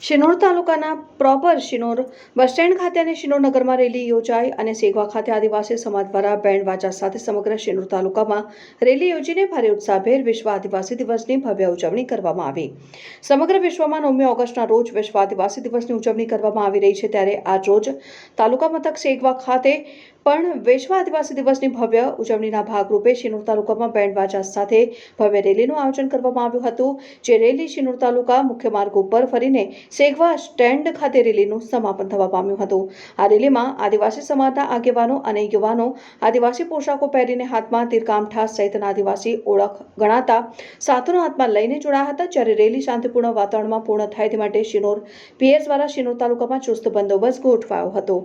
શિનોર તાલુકાના proper Shinor bus stand ખાતે અને શિનોર નગરમાં રેલી યોજાઈ અને સેગવા ખાતે આદિવાસી સમાજ દ્વારા બેન્ડ વાજા સાથે સમગ્ર શિનોર તાલુકામાં રેલી યોજીને ભારે ઉત્સાહભેર વિશ્વ આદિવાસી દિવસની ભવ્ય ઉજવણી કરવામાં આવી। સમગ્ર વિશ્વમાં 9મી ઓગસ્ટના રોજ વિશ્વ આદિવાસી દિવસની ઉજવણી કરવામાં આવી રહી છે, ત્યારે આજ રોજ તાલુકા મથક સેગવા ખાતે પણ વિશ્વ આદિવાસી દિવસની ભવ્ય ઉજવણીના ભાગરૂપે શિનોર તાલુકામાં બેન્ડ વાજા સાથે ભવ્ય રેલીનું આયોજન કરવામાં આવ્યું હતું, જે રેલી શિનોર તાલુકા મુખ્ય માર્ગ ઉપર ફરીને સેગવા સ્ટેન્ડ ખાતે રેલીનું સમાપન થવા પામ્યું હતું। આ રેલીમાં આદિવાસી સમાજના આગેવાનો અને યુવાનો આદિવાસી પોશાકો પહેરીને હાથમાં તીરકામઠા સહિતના આદિવાસી ઓળખ ગણાતા સાધનો હાથમાં લઈને જોડાયા હતા, જ્યારે રેલી શાંતિપૂર્ણ વાતાવરણમાં પૂર્ણ થાય તે માટે શિનોર પીએસ દ્વારા શિનોર તાલુકામાં ચુસ્ત બંદોબસ્ત ગોઠવાયો હતો।